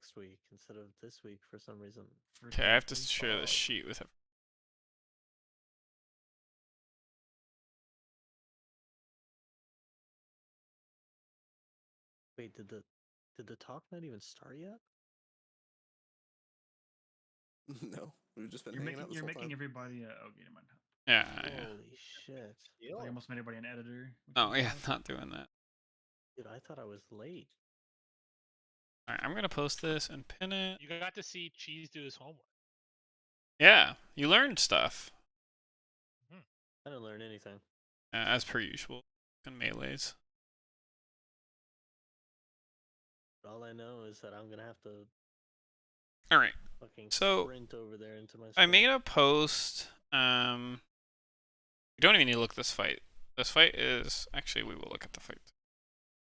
next week instead of this week for some reason. Okay, I have to share the sheet with him. Wait, did the talk not even start yet? No, we've just been hanging out this You're whole making time. everybody. Oh, okay, never mind. Yeah. Holy shit. I almost made everybody an editor. Oh yeah, not doing that. Dude, I thought I was late. All right, I'm gonna post this and pin it. You got to see Cheese do his homework. Yeah, you learned stuff. I didn't learn anything. As per usual in melees. All I know is that I'm gonna have to. All right. Fucking So sprint over there into my. I made a post. You don't even need to look at this fight. This fight is actually we will look at the fight.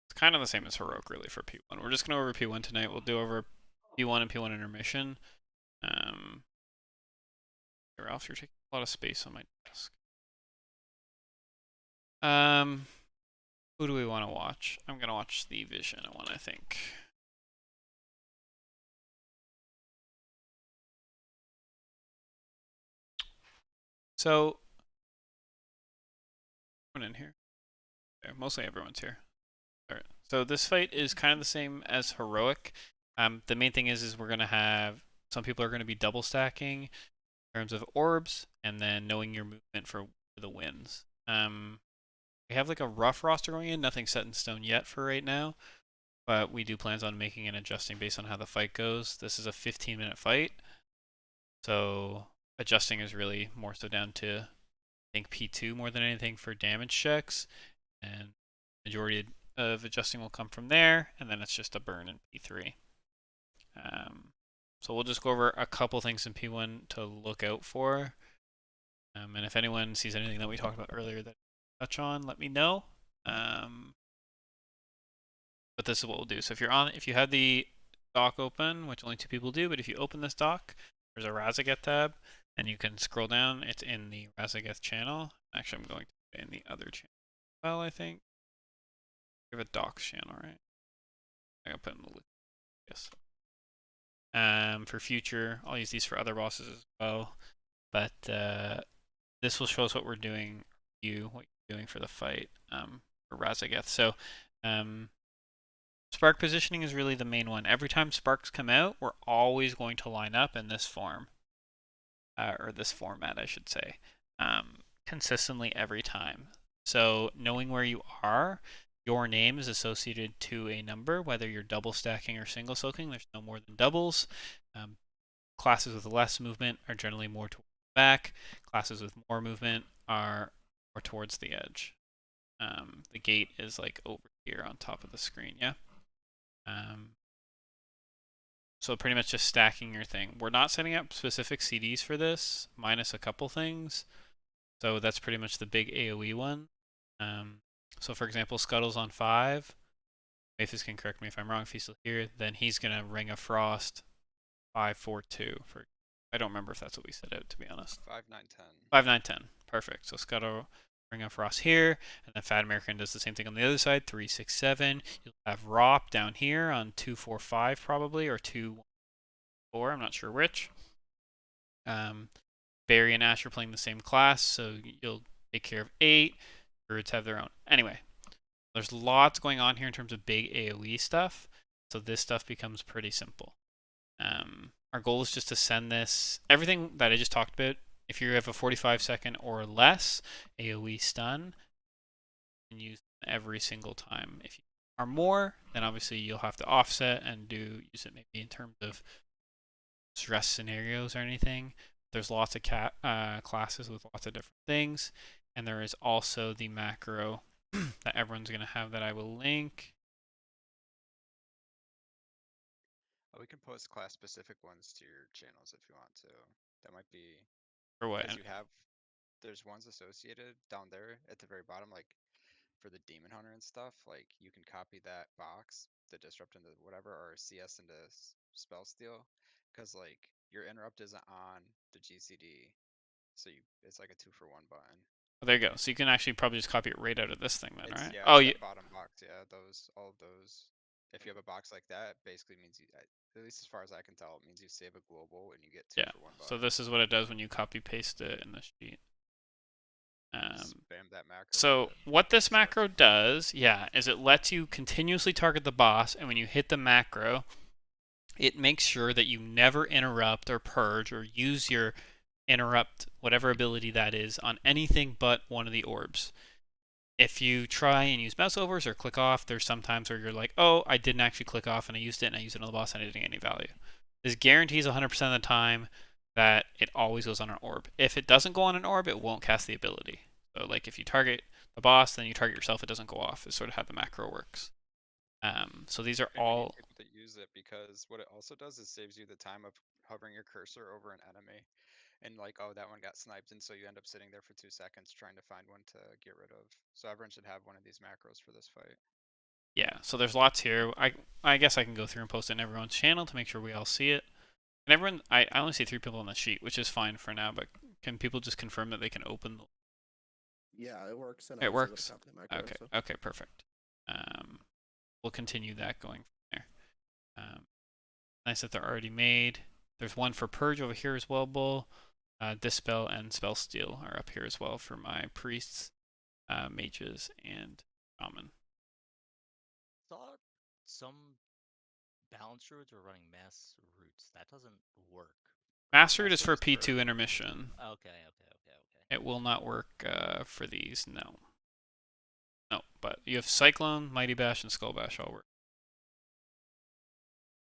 It's kind of the same as Heroic really for P1. We're just gonna go over P1 tonight. We'll do over P1 and P1 intermission. Ralph, you're taking a lot of space on my desk. Who do we want to watch? I'm gonna watch the Vision one, I think. So, everyone in here. Okay, mostly everyone's here. All right. So this fight is kind of the same as Heroic. The main thing is we're gonna have some people are gonna be double stacking in terms of orbs, and then knowing your movement for the wins. We have like a rough roster going in, nothing set in stone yet for right now, but we do plans on making and adjusting based on how the fight goes. This is a 15-minute fight, so adjusting is really more so down to I think P2 more than anything for damage checks, and majority of adjusting will come from there, and then it's just a burn in P3. So we'll just go over a couple things in P1 to look out for, and if anyone sees anything that we talked about earlier that touch on, let me know. But this is what we'll do. So if you had the dock open, which only 2 people do, but if you open this dock, there's a Razageth tab, and you can scroll down. It's in the Razageth channel. Actually, I'm going to put it in the other channel. Well, I think we have a docs channel, right? I'm gonna put in the list. Yes. For future, I'll use these for other bosses as well. But this will show us what we're doing, what you're doing for the fight for Razageth. So spark positioning is really the main one. Every time sparks come out, we're always going to line up in this form, or this format, I should say, consistently every time. So knowing where you are, your name is associated to a number, whether you're double stacking or single soaking. There's no more than doubles. Classes with less movement are generally more towards the back. Classes with more movement are more towards the edge. The gate is like over here on top of the screen, yeah? So pretty much just stacking your thing. We're not setting up specific CDs for this, minus a couple things. So that's pretty much the big AoE one. So for example, Scuttle's on 5. Mathis can correct me if I'm wrong if he's still here. Then he's going to Ring of Frost 5, 4, 2. I don't remember if that's what we set out, to be honest. 5, 9, 10. 5, 9, 10. Perfect. So Scuttle, Ring of Frost here. And then Fat American does the same thing on the other side. 3, 6, 7. You'll have Rop down here on 2, 4, 5 probably. Or 2, 4. I'm not sure which. Barry and Ash are playing the same class. So you'll take care of 8. Birds have their own. Anyway, there's lots going on here in terms of big AoE stuff. So this stuff becomes pretty simple. Our goal is just to send this, everything that I just talked about, if you have a 45-second or less AoE stun, you can use every single time. If you are more, then obviously you'll have to offset and use it maybe in terms of stress scenarios or anything. There's lots of classes with lots of different things. And there is also the macro that everyone's going to have that I will link. We can post class-specific ones to your channels if you want to. That might be... For what? Because there's ones associated down there at the very bottom, like for the Demon Hunter and stuff, like you can copy that box, the Disrupt into whatever, or CS into Spell Steal, because like your interrupt isn't on the GCD, so it's like a 2-for-1 button. Oh, there you go. So you can actually probably just copy it right out of this thing then, right? Yeah, Oh, yeah. Bottom box, yeah. All of those. If you have a box like that, it basically means at least as far as I can tell, it means you save a global and you get 2 Yeah. for 1 buck. So this is what it does when you copy paste it in the sheet. Spam that macro. So what this macro does, is it lets you continuously target the boss, and when you hit the macro, it makes sure that you never interrupt or purge or use your interrupt, whatever ability that is, on anything but one of the orbs. If you try and use mouse overs or click off, there's some times where you're like, oh, I didn't actually click off and I used it on the boss and I didn't get any value. This guarantees 100% of the time that it always goes on an orb. If it doesn't go on an orb, it won't cast the ability. So like if you target the boss, then you target yourself, it doesn't go off. It's sort of how the macro works. So these are I think we need all... people to use it because what it also does is saves you the time of hovering your cursor over an enemy. And like, oh, that one got sniped, and so you end up sitting there for 2 seconds trying to find one to get rid of. So everyone should have one of these macros for this fight. Yeah, so there's lots here. I guess I can go through and post it in everyone's channel to make sure we all see it. And everyone, I only see 3 people on the sheet, which is fine for now, but can people just confirm that they can open the... Yeah, it works. And It works? Macro, Okay, so. okay, perfect. We'll continue that going from there. Nice that they're already made. There's one for Purge over here as well, Bull. Dispel and Spell Steal are up here as well for my priests, mages, and shaman. Thought some balance druids were running mass roots. That doesn't work. Mass Root is for P2 intermission. Okay. It will not work for these, no. No, but you have Cyclone, Mighty Bash, and Skull Bash all work.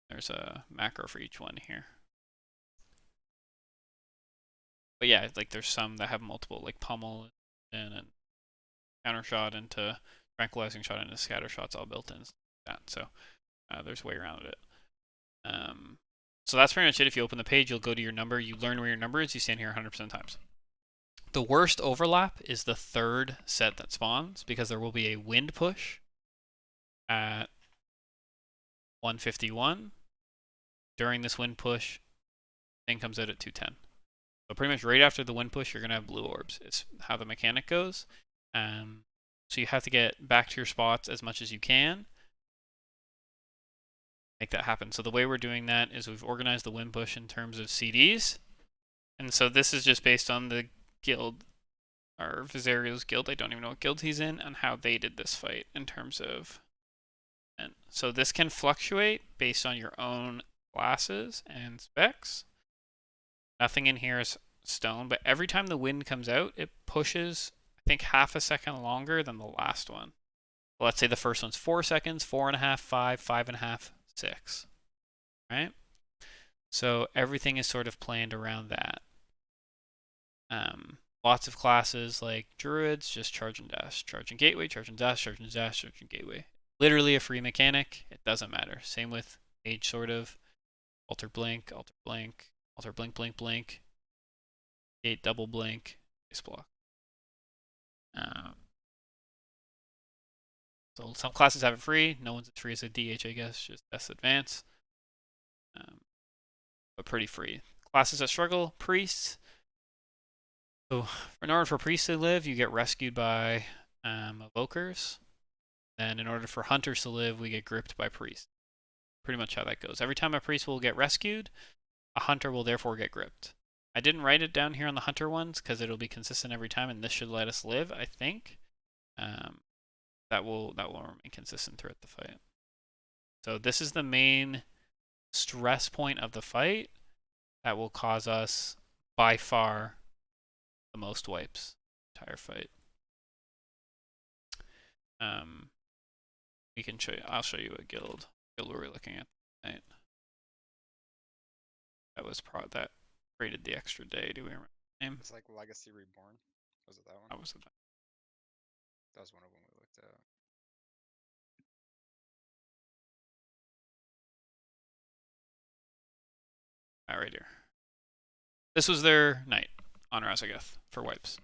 There's a macro for each one here. But yeah, like there's some that have multiple, like Pummel and Counter Shot into Tranquilizing Shot into Scatter Shots all built in. That. So there's a way around it. So that's pretty much it. If you open the page, you'll go to your number. You learn where your number is. You stand here 100% of times. The worst overlap is the third set that spawns because there will be a wind push at 151. During this wind push, thing comes out at 210. So pretty much right after the wind push, you're going to have blue orbs. It's how the mechanic goes. So you have to get back to your spots as much as you can. Make that happen. So the way we're doing that is we've organized the wind push in terms of CDs. And so this is just based on the guild, or Vizario's guild. I don't even know what guild he's in, and how they did this fight in terms of... And so this can fluctuate based on your own classes and specs. Nothing in here is stone, but every time the wind comes out, it pushes, I think, half a second longer than the last one. So let's say the first one's 4 seconds, 4.5, 5, 5.5, 6. Right? So everything is sort of planned around that. Lots of classes like Druids, just charge and dash, charge and gateway, charge and dash, charge and dash, charge and gateway. Literally a free mechanic. It doesn't matter. Same with Mage, sort of. Alter blink, alter blink, alter blink, blink, blink. Gate, double blink, base block. So some classes have it free. No one's as free as a DH, I guess. Just S advance. But pretty free. Classes that struggle, priests. So in order for priests to live, you get rescued by evokers. And in order for hunters to live, we get gripped by priests. Pretty much how that goes. Every time a priest will get rescued, a hunter will therefore get gripped. I didn't write it down here on the hunter ones because it'll be consistent every time, and this should let us live, I think. That will remain consistent throughout the fight. So this is the main stress point of the fight that will cause us by far the most wipes entire fight. We can show you. I'll show you a guild we're looking at tonight. That was that rated the extra day. Do we remember the name? It's like Legacy Reborn. Was it that one? That was it. That was one of them we looked at. Right here. This was their night on Razageth for wipes.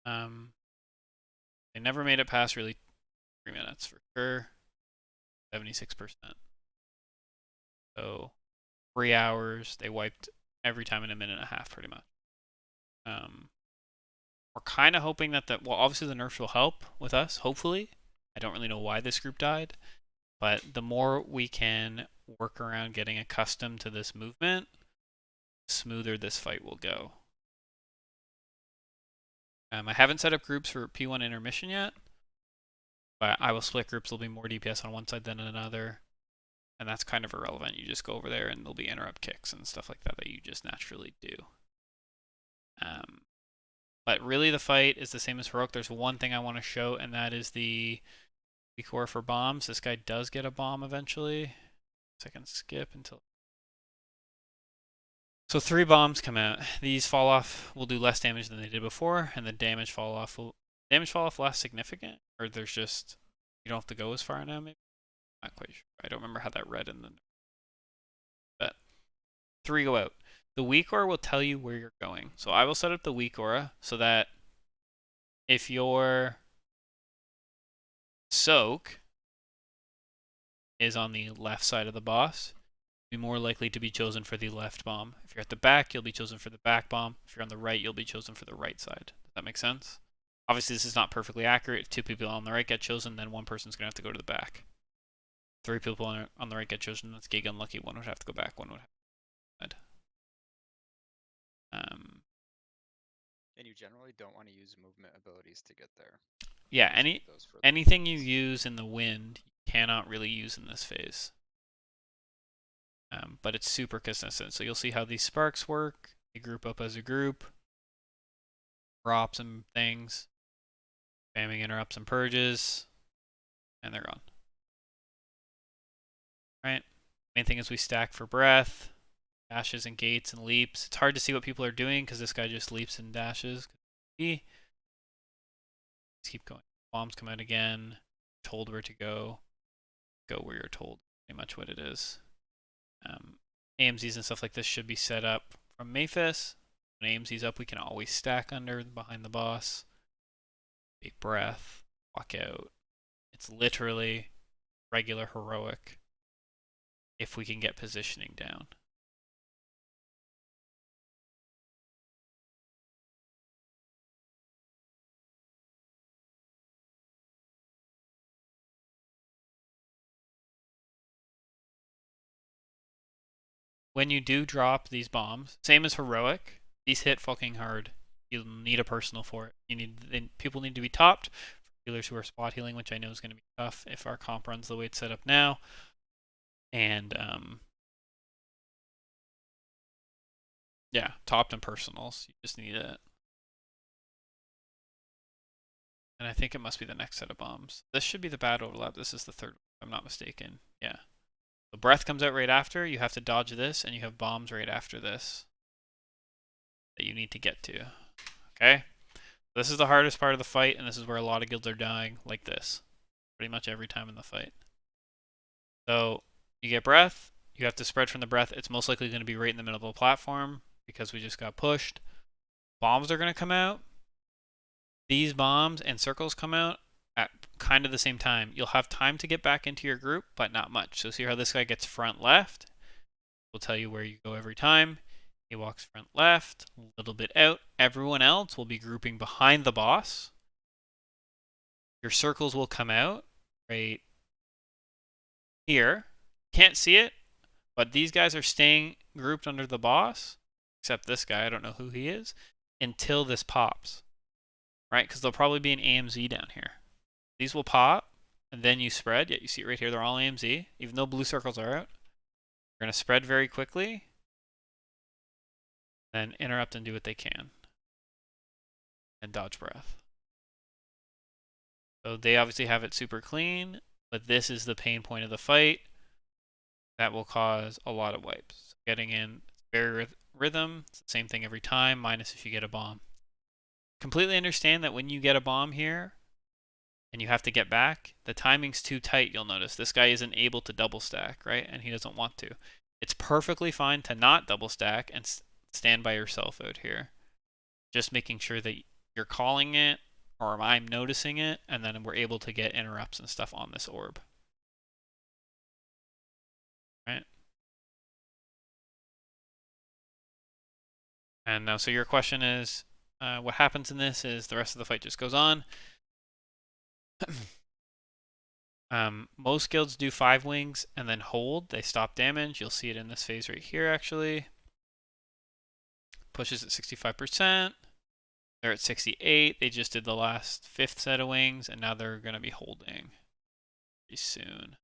They never made it past really 3 minutes for sure. 76%. So 3 hours. They wiped every time in a minute and a half, pretty much. We're kind of hoping that well, obviously the nerfs will help with us. Hopefully, I don't really know why this group died, but the more we can work around getting accustomed to this movement, the smoother this fight will go. I haven't set up groups for P1 intermission yet, but I will split groups. There'll be more DPS on one side than another, and that's kind of irrelevant. You just go over there and there'll be interrupt kicks and stuff like that that you just naturally do. But really the fight is the same as Heroic. There's one thing I want to show, and that is the core for bombs. This guy does get a bomb eventually. So I can skip until... So 3 bombs come out. These fall off will do less damage than they did before, and the damage fall off will... Damage fall off less significant? Or there's just... You don't have to go as far now, maybe? Not quite sure. I don't remember how that read in the... But 3 go out. The weak aura will tell you where you're going. So I will set up the weak aura so that if your soak is on the left side of the boss, you'll be more likely to be chosen for the left bomb. If you're at the back, you'll be chosen for the back bomb. If you're on the right, you'll be chosen for the right side. Does that make sense? Obviously, this is not perfectly accurate. If 2 people on the right get chosen, then 1 person's going to have to go to the back. 3 people on the right get chosen, that's gig unlucky. 1 would have to go back, 1 would have to go side. And you generally don't want to use movement abilities to get there. Yeah, anything you use in the wind, you cannot really use in this phase. But it's super consistent. So you'll see how these sparks work. They group up as a group. Drops and things. Spamming interrupts and purges. And they're gone. Right? Main thing is we stack for breath. Dashes and gates and leaps. It's hard to see what people are doing because this guy just leaps and dashes. Let's keep going. Bombs come out again. Told where to go. Go where you're told. Pretty much what it is. AMZs and stuff like this should be set up from Maphis. When AMZ's up, we can always stack under behind the boss. Take breath. Walk out. It's literally regular heroic if we can get positioning down. When you do drop these bombs, same as heroic, these hit fucking hard. You'll need a personal for it. People need to be topped. For healers who are spot healing, which I know is going to be tough if our comp runs the way it's set up now. And yeah, topped and personals. You just need it. And I think it must be the next set of bombs. This should be the bad overlap. This is the third, if I'm not mistaken. Yeah. The breath comes out right after. You have to dodge this, and you have bombs right after this that you need to get to. Okay? This is the hardest part of the fight, and this is where a lot of guilds are dying like this. Pretty much every time in the fight. So, you get breath. You have to spread from the breath. It's most likely going to be right in the middle of the platform because we just got pushed. Bombs are going to come out. These bombs and circles come out at kind of the same time. You'll have time to get back into your group, but not much. So see how this guy gets front left? We'll tell you where you go every time. He walks front left, a little bit out. Everyone else will be grouping behind the boss. Your circles will come out right here. Can't see it, but these guys are staying grouped under the boss, except this guy, I don't know who he is, until this pops. Right? Because there'll probably be an AMZ down here. These will pop, and then you spread. Yeah, you see it right here. They're all AMZ, even though blue circles are out. We're going to spread very quickly, then interrupt and do what they can. And dodge breath. So they obviously have it super clean, but this is the pain point of the fight. That will cause a lot of wipes. Getting in very rhythm, it's the same thing every time, minus if you get a bomb. Completely understand that when you get a bomb here and you have to get back, the timing's too tight, you'll notice. This guy isn't able to double stack, right? And he doesn't want to. It's perfectly fine to not double stack and stand by yourself out here. Just making sure that you're calling it or I'm noticing it, and then we're able to get interrupts and stuff on this orb. Right? And now, so your question is, what happens in this is the rest of the fight just goes on. Most guilds do 5 wings and then hold. They stop damage. You'll see it in this phase right here, actually. Pushes at 65%. They're at 68. They just did the last 5th set of wings, and now they're going to be holding pretty soon.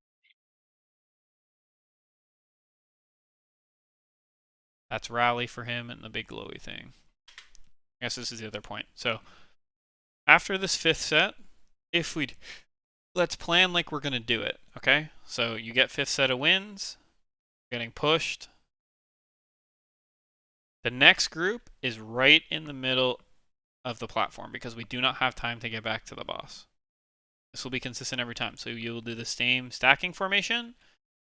That's rally for him and the big glowy thing. I guess this is the other point. So after this 5th set, if we let's plan like we're going to do it, okay? So you get 5th set of wins, getting pushed. The next group is right in the middle of the platform because we do not have time to get back to the boss. This will be consistent every time. So you will do the same stacking formation,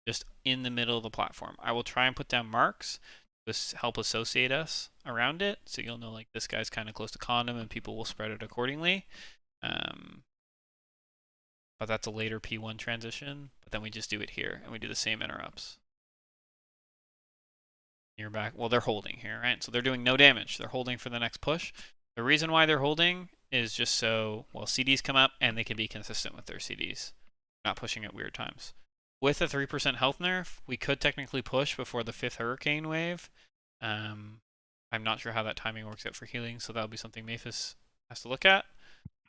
just in the middle of the platform. I will try and put down marks to help associate us around it, so you'll know like this guy's kind of close to condom and people will spread it accordingly. But that's a later P1 transition. But then we just do it here and we do the same interrupts. You're back. Well, they're holding here, right? So they're doing no damage. They're holding for the next push. The reason why they're holding is just so, well, CDs come up and they can be consistent with their CDs. Not pushing at weird times. With a 3% health nerf, we could technically push before the 5th hurricane wave. I'm not sure how that timing works out for healing, so that'll be something Maphis has to look at.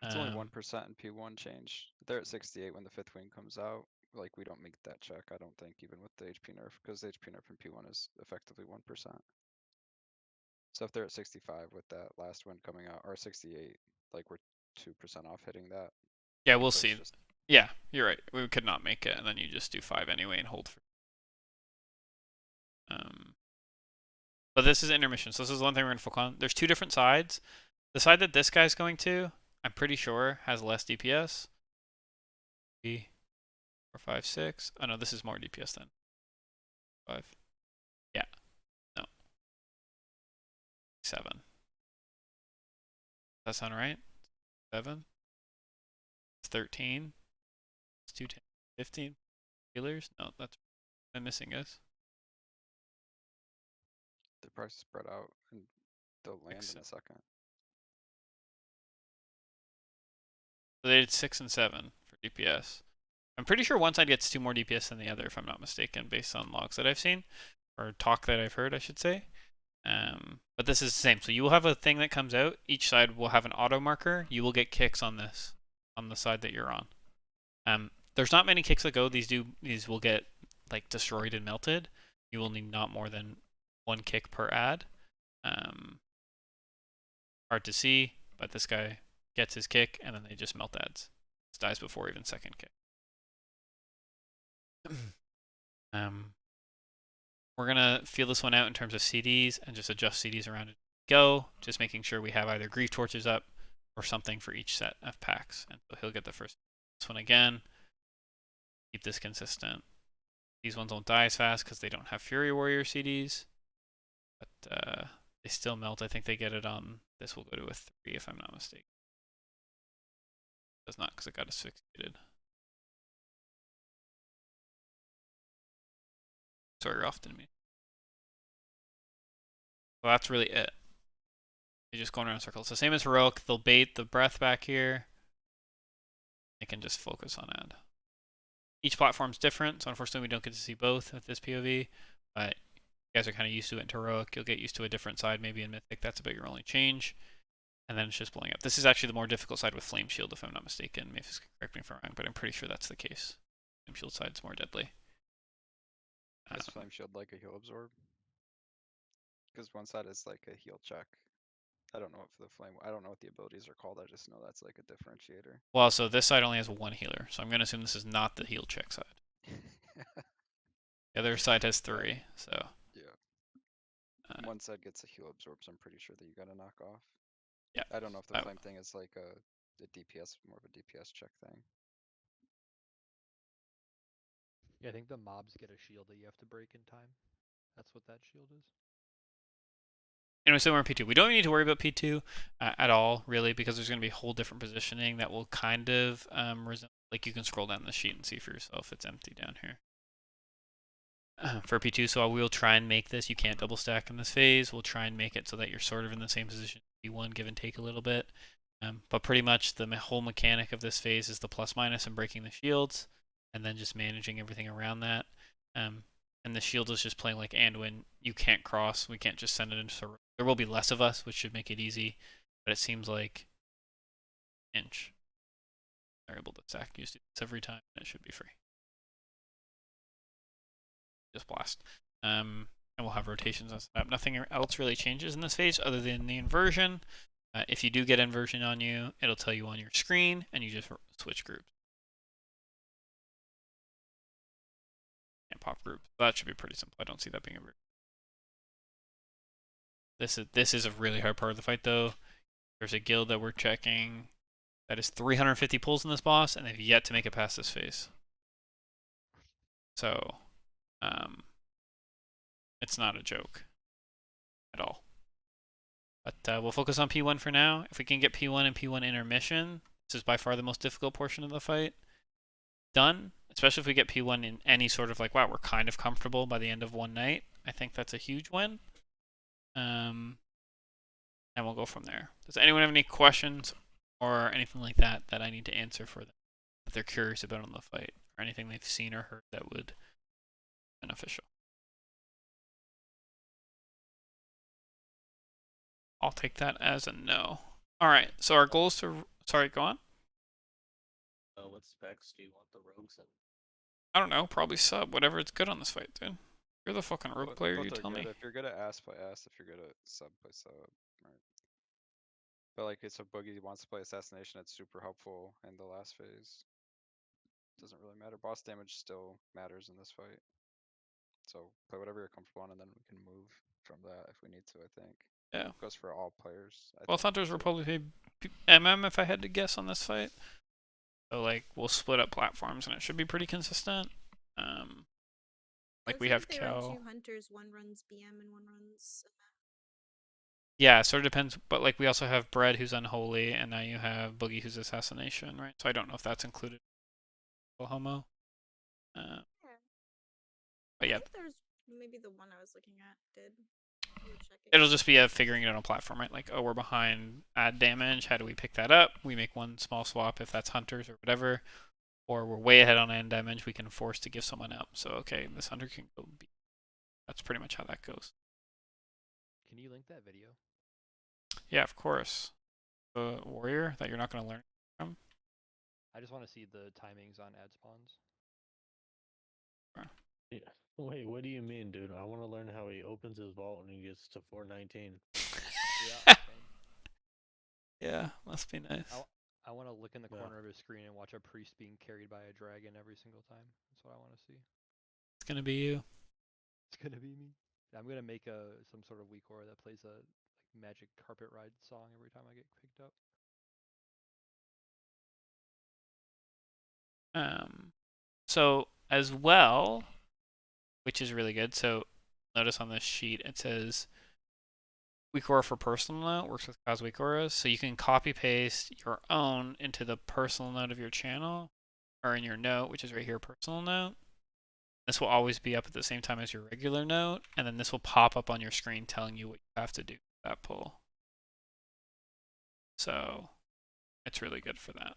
It's only 1% in P1 change. They're at 68 when the 5th wing comes out. Like, we don't make that check, I don't think, even with the HP nerf, because the HP nerf in P1 is effectively 1%. So if they're at 65 with that last one coming out, or 68, like we're 2% off hitting that. Yeah, we'll So see. it's just, Yeah, you're right. We could not make it, and then you just do 5 anyway and hold for. But this is intermission, so this is one thing we're going to focus on. There's 2 different sides. The side that this guy's going to, I'm pretty sure, has less DPS. 3, 4, 5, 6. Oh no, this is more DPS then. 5. Yeah. No. 7. Does that sound right? 7. It's 13. It's 2, 10, 15 healers. No, that's what I'm missing, guys. they're probably spread out and they'll land so. in a second. So they did 6 and 7 for DPS. I'm pretty sure one side gets 2 more DPS than the other, if I'm not mistaken, based on logs that I've seen, or talk that I've heard, I should say. But this is the same. So you will have a thing that comes out. Each side will have an auto marker. You will get kicks on this, on the side that you're on. There's not many kicks that go. These will get like destroyed and melted. You will need not more than 1 kick per ad. Hard to see, but this guy gets his kick and then they just melt ads. This dies before even second kick. We're gonna feel this one out in terms of CDs and just adjust CDs around it. Go, just making sure we have either grief torches up or something for each set of packs. And so he'll get the first this one again. Keep this consistent. These ones won't die as fast because they don't have Fury Warrior CDs, but they still melt. I think they get it on. This will go to a 3 if I'm not mistaken. It does not because it got asphyxiated. Sorry, you're off to me. So that's really it. They're just going around in circles. So same as Heroic, they'll bait the breath back here. They can just focus on ad. Each platform's different, so unfortunately we don't get to see both with this POV, but you guys are kind of used to it in Heroic. You'll get used to a different side maybe in Mythic. That's about your only change. And then it's just blowing up. This is actually the more difficult side with Flame Shield, if I'm not mistaken. Maybe correct me if I'm wrong, but I'm pretty sure that's the case. Flame Shield side's more deadly. Is Flame Shield like a heal absorb? Because one side is like a heal check. I don't know what the abilities are called. I just know that's like a differentiator. Well, so this side only has 1 healer, so I'm going to assume this is not the heal check side. The other side has 3, so. Yeah. One side gets a heal absorb, so I'm pretty sure that you gotta knock off. Yeah. I don't know if the flame thing is like a DPS, more of a DPS check thing. Yeah, I think the mobs get a shield that you have to break in time. That's what that shield is. Anyway, so we're in P2. We don't need to worry about P2 at all, really, because there's going to be a whole different positioning that will kind of resemble. Like, you can scroll down the sheet and see for yourself. It's empty down here. For P2, so we'll try and make this. You can't double stack in this phase. We'll try and make it so that you're sort of in the same position as P1, give and take a little bit. But pretty much the whole mechanic of this phase is the plus minus and breaking the shields. and then just managing everything around that. And the shield is just playing like Anduin. You can't cross. We can't just send it into the road. There will be less of us, which should make it easy. But it seems like Inch are able to stack use this every time, and it should be free. Just blast. And we'll have rotations on setup. Nothing else really changes in this phase other than the inversion. If you do get inversion on you, it'll tell you on your screen, and you just switch groups. And pop group. That should be pretty simple. I don't see that being a very. This is a really hard part of the fight, though. There's a guild that we're checking that is 350 pulls in this boss, and they've yet to make it past this phase. So, it's not a joke at all. But we'll focus on P1 for now. If we can get P1 and P1 intermission, this is by far the most difficult portion of the fight done. Especially if we get P1 in any sort of like, wow, we're kind of comfortable by the end of one night. I think that's a huge win. And we'll go from there. Does anyone have any questions or anything like that I need to answer for them that they're curious about on the fight, or anything they've seen or heard that would be beneficial? I'll take that as a no. Alright, so our goal is to... Sorry, go on. What specs do you want the rogues in? I don't know, probably sub. Whatever it's good on this fight, dude. You're the fucking rogue player, you tell me. If you're good at ass, play ass. If you're good at sub, play sub. Right. But like, it's a Boogie wants to play assassination. It's super helpful in the last phase. Doesn't really matter. Boss damage still matters in this fight. So play whatever you're comfortable on, and then we can move from that if we need to. I think. Yeah. Goes for all players. Both hunters will probably be MM if I had to guess on this fight. So like we'll split up platforms and it should be pretty consistent. Like we have Kel. 2 hunters, one runs BM and one runs. Yeah, it sort of depends. But like we also have Bread who's unholy, and now you have Boogie who's assassination, right? So I don't know if that's included. Homo. But yeah. I think there's maybe the one I was looking at did. It'll just be a figuring it out on platform, right? Like, oh, we're behind add damage. How do we pick that up? We make one small swap if that's hunters or whatever. Or we're way ahead on end damage. We can force to give someone up. So, okay, this hunter can go B. That's pretty much how that goes. Can you link that video? Yeah, of course. The warrior that you're not going to learn from? I just want to see the timings on ad spawns. Yeah. Wait, what do you mean, dude? I want to learn how he opens his vault when he gets to 419. Yeah. Yeah, must be nice. I want to look in the corner of his screen and watch a priest being carried by a dragon every single time. That's what I want to see. It's going to be you. It's going to be me. I'm going to make some sort of WeakAura that plays a magic carpet ride song every time I get picked up. So as well, which is really good. So notice on this sheet it says WeakAura for personal note works with Cause WeakAuras, so you can copy paste your own into the personal note of your channel, or in your note, which is right here, personal note. This will always be up at the same time as your regular note, and then this will pop up on your screen telling you what you have to do with that pull. So it's really good for that.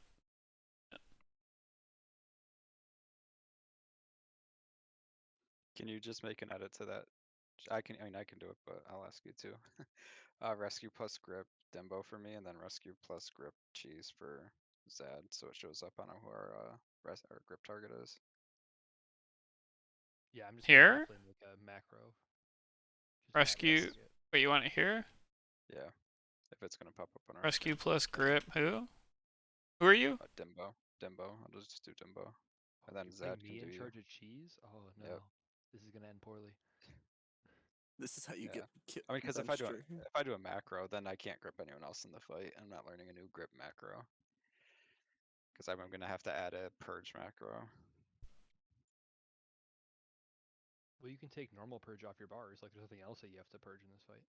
Can you just make an edit to that? I can do it, but I'll ask you to. Rescue plus grip Dembo for me, and then rescue plus grip cheese for Zad, so it shows up on who our grip target is. Yeah, I'm just here. Gonna make a macro. Rescue. Wait, you want it here? Yeah, if it's gonna pop up on our rescue screen. plus grip. Who are you? Dembo. I'll just do Dembo, and then you Zad me can in do charge you. of cheese? Oh no, Yep. this is gonna end poorly. This is how you get killed. I mean, because if I do a macro, then I can't grip anyone else in the fight. I'm not learning a new grip macro. Because I'm gonna have to add a purge macro. Well, you can take normal purge off your bars. Like, there's nothing else that you have to purge in this fight.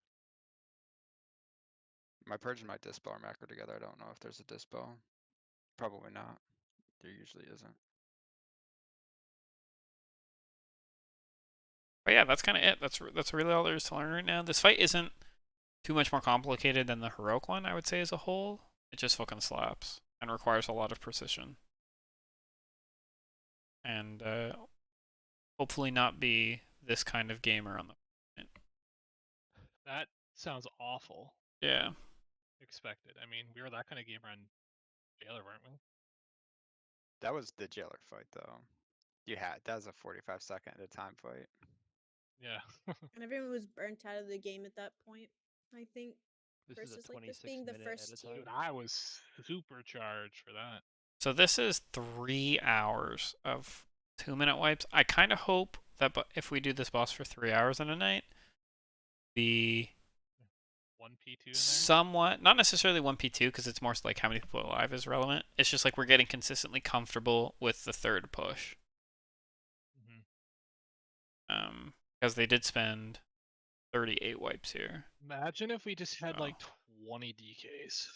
My purge and my dispel are macro together. I don't know if there's a dispel. Probably not. There usually isn't. But yeah, that's kind of it. That's really all there is to learn right now. This fight isn't too much more complicated than the heroic one, I would say, as a whole. It just fucking slaps and requires a lot of precision. and hopefully not be this kind of gamer on the planet. That sounds awful. Yeah. Expected. I mean, we were that kind of gamer on Jailer, weren't we? That was the jailer fight though. That was a 45-second at a time fight. Yeah. And everyone was burnt out of the game at that point, I think. This is a Versus like this 26 being the minute first at a tier. Dude, time. I was supercharged for that. So this is 3 hours of 2-minute wipes. I kind of hope that if we do this boss for 3 hours in a night, the 1P2 in there? somewhat, not necessarily 1P2 because it's more like how many people are alive is relevant. It's just like we're getting consistently comfortable with the third push. Because they did spend 38 wipes here. Imagine if we just had Oh. like 20 DKs.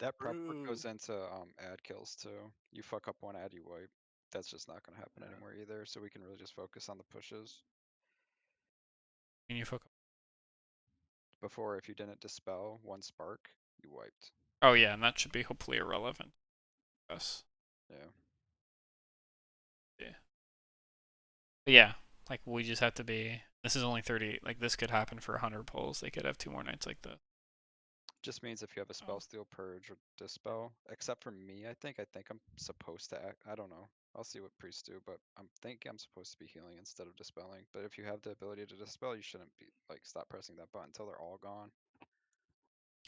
That prep work True. goes into ad kills too. You fuck up one ad, you wipe. That's just not gonna happen Yeah. anymore either. So we can really just focus on the pushes. Can you focus? Before, if you didn't dispel one spark, you wiped. Oh yeah, and that should be hopefully irrelevant. Yes. Yeah. But yeah, like we just have to be. This is only 38. Like this could happen for 100 pulls. They could have 2 more nights like this. Just means if you have a spell steal, purge, or dispel. Except for me, I think I'm supposed to act. I don't know. I'll see what priests do, but I'm supposed to be healing instead of dispelling. But if you have the ability to dispel, you shouldn't be like stop pressing that button until they're all gone.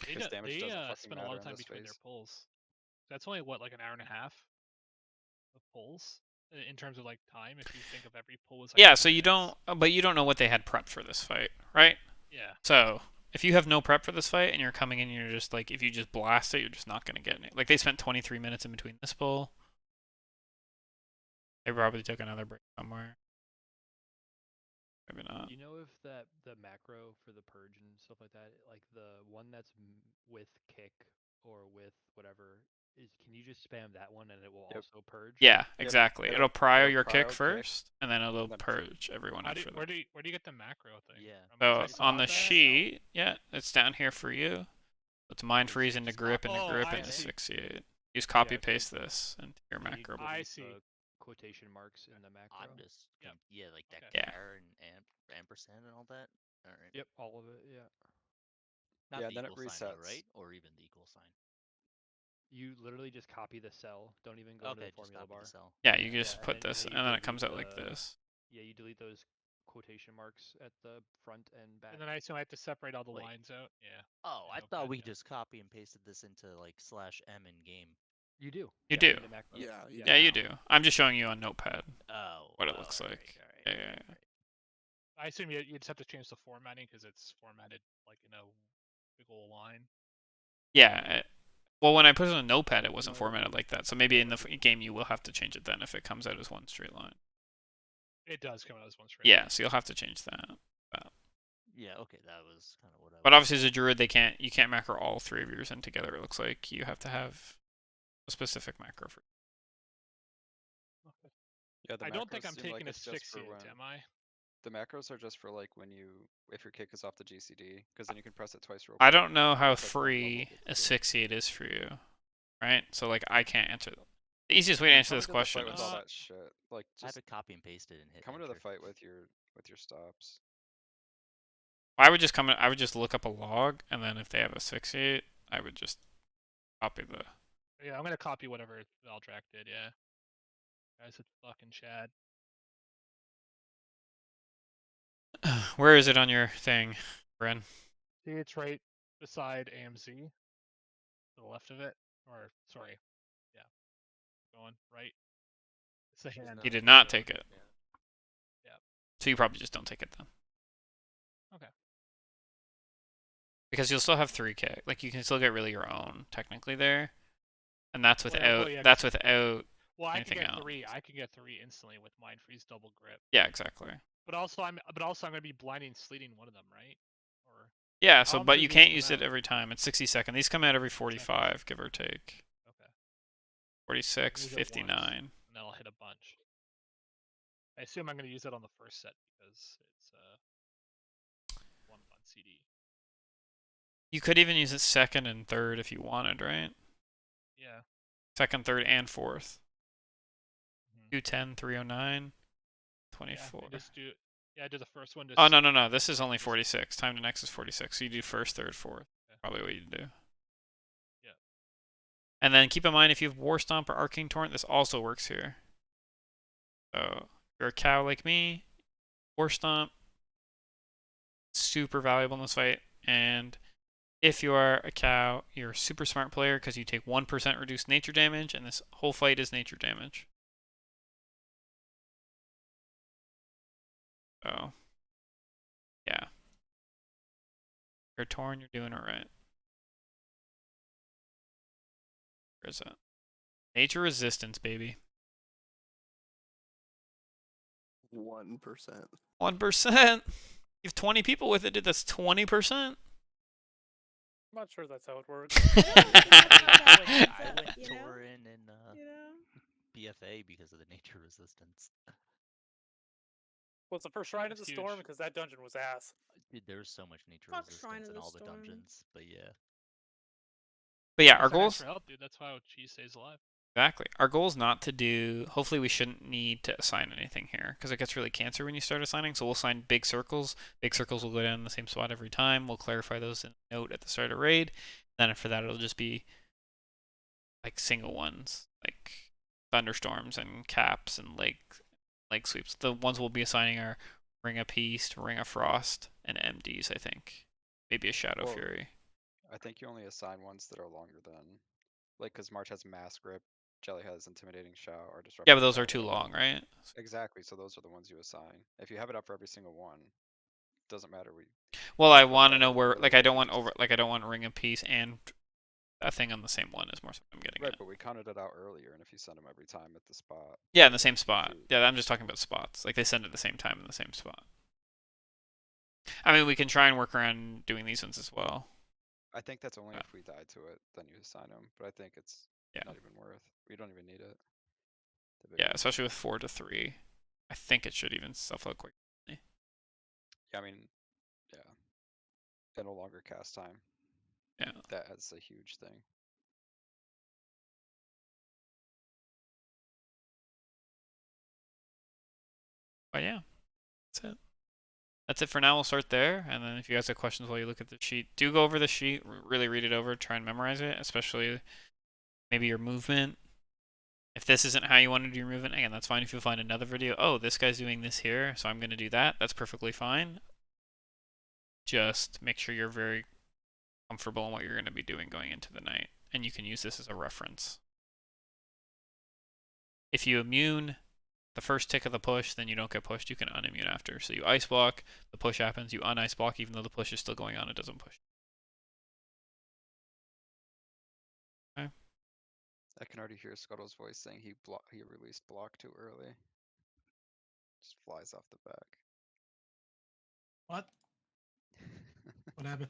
Because damage doesn't fucking spend a matter lot of in time this between their phase. pulls. That's only what, like an hour and a half of pulls in terms of like time. If you think of every pull was like Yeah, 2 so you minutes. don't, but you don't know what they had prepped for this fight, right? Yeah. So if you have no prep for this fight and you're coming in, and you're just like, if you just blast it, you're just not gonna get any. Like they spent 23 minutes in between this pull. They probably took another break somewhere. Maybe not. You know if the macro for the purge and stuff like that, like the one that's with kick or with whatever, can you just spam that one and it will Yep. also purge? Yeah, Yep, exactly. It'll prio your kick first, and then it'll then purge everyone after that. Where do you get the macro thing? Yeah. So From on the that? sheet, yeah, it's down here for you. It's mind Oh, so freeze you into just grip, copy into Oh, grip, I and see. asphyxiate. Use copy Yeah, so paste this into your you need macro. to I delete see. the quotation marks in the macro. I'm just Yep. yeah, like that Okay. char and ampersand and all that. All right. Yep, all of it. Yeah. Not Yeah, the then it equal sign though, resets. right? Or even the equal sign. You literally just copy the cell. Don't even go into Okay, the just formula copy bar. the cell. Yeah, you just Yeah, put this, you and then it comes delete out like this. Yeah, you delete those quotation marks at the front and back. And then I assume I have to separate all the Wait. lines out. Yeah. Oh, in I thought Notepad, we yeah. just copy and pasted this into like /m in game. You do. You Yeah, do. into macro. Yeah, you Yeah, you Wow. do. I'm just showing you on Notepad Oh. what it oh, looks alright, like. alright, Yeah, alright, yeah, yeah. alright. I assume you just have to change the formatting because it's formatted like in a big old line. Yeah. Well, when I put it on Notepad, it You wasn't know, formatted like that. So maybe in the game you will have to change it then if it comes out as one straight line. It does come out as one straight. Yeah, so you'll have to change that. Yeah, okay, that was kind of what I But was. obviously, as a druid, you can't macro all 3 of yours in together. It looks like you have to have a specific macro for. Okay. Yeah, the I don't think macros I'm seem like taking it's just for asphyxiate, when am I? the macros are just for like if your kick is off the GCD, because then you can press it twice real I quick. don't know how It's like one level free gets to. asphyxiate is for you, right? So like I can't answer. The easiest way to Man, answer come this into the question fight with is all that shit. Like I have just it copy and pasted and hit come into the enter. fight with your stops. I would just I would just look up a log, and then if they have asphyxiate, I would just copy the. Yeah, I'm gonna copy whatever Valdrak did. Yeah. Guys, it's fucking Chad. Where is it on your thing, Bren? See, it's right beside AMZ. To the left of it, or sorry, yeah, going right. It's the hand. You did not take it. Yeah. Yeah. So you probably just don't take it then. Okay. Because you'll still have 3K. Like you can still get really your own technically there, and that's Well, without yeah, that's without. Well, I can anything get else. 3. I can get 3 instantly with Mind Freeze double grip. Yeah, exactly. But also I'm gonna be blinding sleeting one of them, right? Or Yeah, how so often but do you these can't come use it out? every time. It's 60 seconds. These come out every 45, give or take. Okay. 46, Use it once, 59. and then I'll hit a bunch. I assume I'm gonna use it on the first set because it's one on CD. You could even use it second and third if you wanted, right? Yeah. Second, third, and fourth. 210, 309, Yeah, 24. you just do. Yeah, do the first one. Just Oh, no. This is only 46. Time to next is 46. So you do first, third, fourth. Okay. Probably what you do. Yeah. And then keep in mind, if you have War Stomp or Arcane Torrent, this also works here. So if you're a cow like me, War Stomp, super valuable in this fight. And if you are a cow, you're a super smart player because you take 1% reduced nature damage, and this whole fight is nature damage. So, yeah. If you're torn, you're doing it right. Where is it? Nature resistance, baby. 1%. 1%. You have 20 people with it, dude. That's 20%. I'm not sure that's how it works. I went you know? Tauren and You know? BFA because of the nature resistance. Well, it's the first Shrine of That's the Storm huge. because that dungeon was ass. Dude, there's so much nature Fuck Shrine resistance of in the all the Storm. dungeons, but yeah. But yeah, our It's an goals. extra help, dude. That's how cheese stays alive. Exactly. Our goal is not to do. Hopefully, we shouldn't need to assign anything here because it gets really cancer when you start assigning. So we'll assign big circles. Big circles will go down in the same spot every time. We'll clarify those in a note at the start of raid. Then after that, it'll just be like single ones, like thunderstorms and caps and lake sweeps. The ones we'll be assigning are Ring of Peace, Ring of Frost, and MDs. I think maybe a Shadow Well, Fury. I think you only assign ones that are longer than, like, because March has Mass Grip, Jelly has Intimidating Shout, or Disruptive Yeah, but those Shout, are too whatever. long, right? Exactly, so those are the ones you assign. If you have it up for every single one, doesn't matter. Well, we I could put want to that know in where. early Like, I don't game, want just- over. Like, I don't want Ring of Peace and a thing on the same one. Is more so what I'm getting Right, at. but we counted it out earlier, and if you send them every time at the spot. Yeah, in the same spot. Shoot. Yeah, I'm just talking about spots. Like they send at the same time in the same spot. I mean, we can try and work around doing these ones as well. I think that's only Yeah. if we die to it, then you assign them. But I think it's Yeah. not even worth. We don't even need it. The big Yeah, one. especially with 4 to 3. I think it should even self-load quick. Yeah, I mean, yeah. And a longer cast time. Yeah. That's a huge thing. But yeah, that's it. That's it for now. We'll start there, and then if you guys have questions while you look at the sheet, do go over the sheet. Really read it over. Try and memorize it, especially maybe your movement. If this isn't how you want to do your movement, again, that's fine. If you find another video, oh, this guy's doing this here, so I'm going to do that. That's perfectly fine. Just make sure you're very comfortable in what you're going to be doing going into the night, and you can use this as a reference. If you immune the first tick of the push, then you don't get pushed. You can unimmune after. So you ice block, the push happens, you unice block, even though the push is still going on, it doesn't push. Okay. I can already hear Scuttle's voice saying he released block too early. Just flies off the back. What? What happened?